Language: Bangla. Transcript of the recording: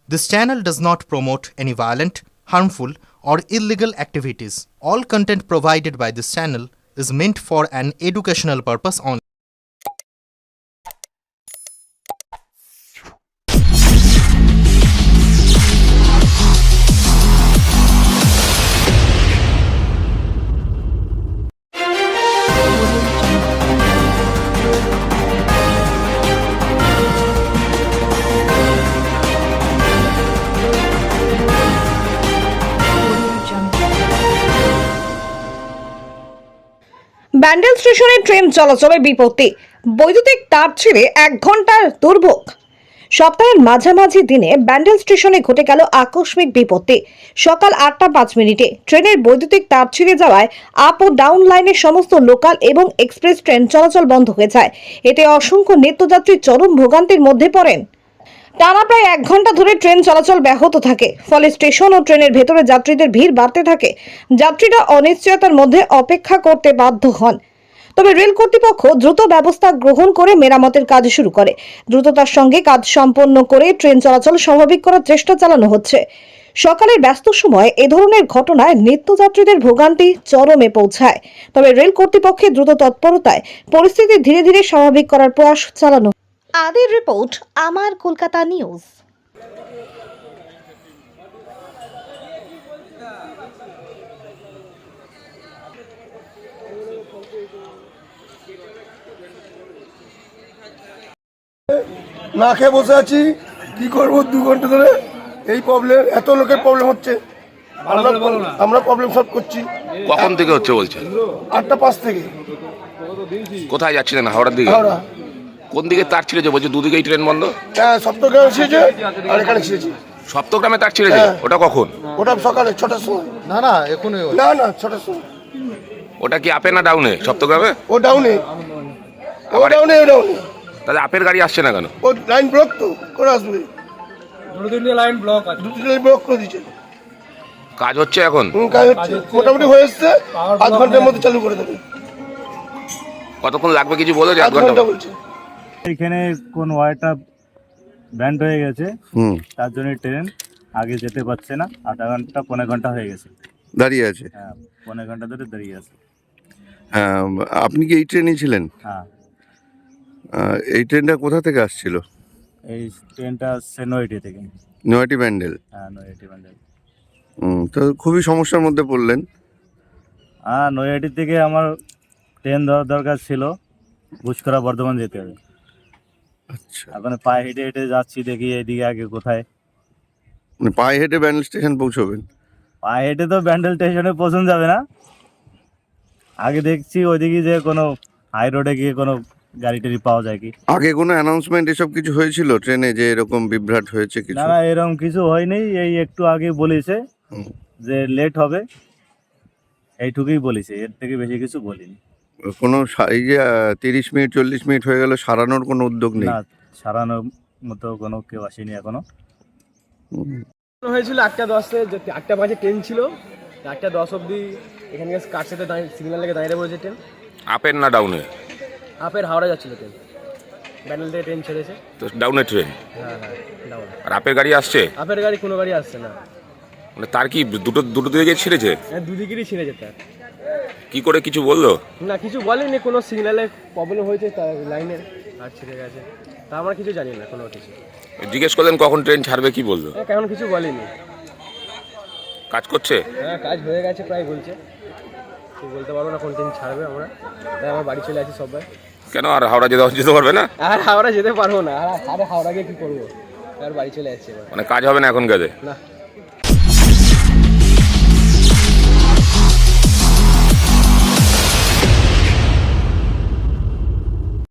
This channel does not promote any violent, harmful, or illegal activities. All content provided by this channel is meant for an educational purpose only. Bandel স্টেশনে ট্রেন চলাচলে বিপত্তি, বৈদ্যুতিক তার ছিঁড়ে 1 ঘন্টার দুর্ভোগ। সপ্তাহের মাঝামাঝি দিনে ব্যান্ডেল স্টেশনে ঘটে গেল আকস্মিক বিপত্তি। সকাল 8:05 ট্রেনের বৈদ্যুতিক তার ছিঁড়ে যাওয়ায় আপ ও ডাউন লাইনের সমস্ত লোকাল এবং এক্সপ্রেস ট্রেন চলাচল বন্ধ হয়ে যায়। এতে অসংখ্য নিত্যযাত্রী চরম ভোগান্তির মধ্যে পড়েন। টানা প্রায় 1 ঘন্টা ধরে ট্রেন চলাচল ব্যাহত থাকে, ফলে স্টেশন ও ট্রেনের ভেতরে যাত্রীদের ভিড় বাড়তে থাকে। যাত্রীরা অনিশ্চয়তার মধ্যে অপেক্ষা করতে বাধ্য হন। তবে রেল কর্তৃপক্ষ দ্রুত ব্যবস্থা গ্রহণ করে মেরামতের কাজ শুরু করে। দ্রুততার সঙ্গে কাজ সম্পন্ন করে ট্রেন চলাচল স্বাভাবিক করার চেষ্টা চালানো হচ্ছে। সকালের ব্যস্ত সময়ে এ ধরনের ঘটনায় নিত্যযাত্রীদের ভোগান্তি চরমে পৌঁছায়। তবে রেল কর্তৃপক্ষের দ্রুত তৎপরতায় পরিস্থিতি ধীরে ধীরে স্বাভাবিক করার প্রয়াস চালানো। আদির রিপোর্ট, আমার কলকাতা নিউজ। না খেয়ে বসে আছি, কি করবো 2 ঘন্টা ধরে এই প্রবলেম, এত লোকের প্রবলেম হচ্ছে। আমরা প্রবলেম সলভ করছি। কখন থেকে হচ্ছে বলছেন? 8:05 থেকে। কোথায় যাচ্ছিলেন? হাওড়ার দিকে? হাওড়া। কোন দিকে তার ছিঁড়েছে বলছে? দুদিকেই ট্রেন বন্ধ। হ্যাঁ, সপ্তগ্রামে ছিঁড়েছে আর এখানে ছিঁড়েছে। সপ্তগ্রামে তার ছিঁড়েছে? হ্যাঁ। ওটা কখন? ওটা সকালে 6টার সময়। না এখনই না 6টার সময়। ওটা কি আপে না ডাউনে? সপ্তগ্রামে ও ডাউনে, ও ডাউনে, ও ডাউনে। তাহলে আপের গাড়ি আসছে না কেন? ও লাইন ব্লক তো করে আসবে। 2-3 লাইন ব্লক আছে। 2 লাইন ব্লক করে দিচ্ছে। কাজ হচ্ছে এখন? কাজ হচ্ছে, মোটামুটি হয়ে এসছে। 8 ঘন্টার মধ্যে চালু করে দেবে। কতক্ষণ লাগবে কিছু বলো? 8 ঘন্টা বলছে। এখানে কোন ওয়ারটা ব্যান্ড হয়ে গেছে, তার জন্য ট্রেন আগে যেতে পারছে না। আধা ঘন্টা 1.5 ঘন্টা হয়ে গেছে দাঁড়িয়ে আছে। হ্যাঁ, 1.5 ঘন্টা ধরে দাঁড়িয়ে আছে। হ্যাঁ, আপনি কি এই ট্রেনে ছিলেন? হ্যাঁ, এই ট্রেনটা কোথা থেকে আসছিল? এই ট্রেনটা আসছে নয়টি থেকে। নয়াটি ব্যান্ডেল। হ্যাঁ, নয়টি ব্যান্ডেল। তো খুবই সমস্যার মধ্যে পড়লেন। হ্যাঁ, নয়টি থেকে আমার ট্রেন ধরার দরকার ছিল, ঘুষকরা বর্ধমান যেতে হবে। আচ্ছা, এখন পায়ে হেঁটে হেঁটে যাচ্ছি, দেখি এইদিকে আগে কোথায়। মানে পায়ে হেঁটে ব্যান্ডেল স্টেশন পৌঁছবেন? পায়ে হেঁটে তো ব্যান্ডেল স্টেশনে পৌঁছানো যাবে না। আগে দেখছি ওইদিকে যে কোনো হাই রোডে গিয়ে কোনো গাড়ি টাড়ি পাওয়া যায় কি। আগে কোনো অ্যানাউন্সমেন্ট এসব কিছু হয়েছিল ট্রেনে যে এরকম বিভ্রাট হয়েছে কিছু? না, এরকম কিছু হয়নি। এই একটু আগে বলেছে যে লেট হবে, এইটুকুই বলেছে, এর থেকে বেশি কিছু বলিনি। কোনো এই যে 30 মিনিট 40 মিনিট হয়ে গেল, সারানোর কোনো উদ্যোগ নেই? না, সারানোর মতো কোনো কেউ আসেনি এখনো। হয়েছিল 8:10-এ, 8:05 ট্রেন ছিল। 8:10 অবধি এখানে কার সাথে সিগন্যাল লেগে দাঁড়িয়ে পড়েছে ট্রেন। আপের না ডাউনে? আপের হাওড়া যাচ্ছিল ট্রেন, ব্যান্ডেল থেকে ট্রেন ছেড়েছে। তো ডাউনে ট্রেন? হ্যাঁ, ডাউন। আর আপের গাড়ি আসছে? আপের গাড়ি কোনো গাড়ি আসছে না। মানে তার কি দুটো দিকে ছিঁড়েছে? হ্যাঁ, দুদিকেরই ছিঁড়েছে তার। কি করে কিছু বললো? না, কিছু বলেনি, কোনো সিগন্যালে প্রবলেম হয়েছে তার লাইনের, আর ছিঁড়ে গেছে। তা আমরা কিছু জানি না, কোনো কিছু। জিজ্ঞেস করলেন কখন ট্রেন ছাড়বে, কি বললো? হ্যাঁ, কেমন কিছু বলেনি। কাজ করছে? হ্যাঁ, কাজ হয়ে গেছে প্রায় বলছে। ঠিক বলতে পারবো না কোন ট্রেন ছাড়বে। আমরা তাই আমার বাড়ি চলে আসি সবাই। কেন আর হাওড়া যেতে পারবে না? আর হাওড়া যেতে পারবো না। আর হাওড়া গিয়ে কি করবো? আর বাড়ি চলে আসছে এবার। মানে কাজ হবে না এখন কাজে? না।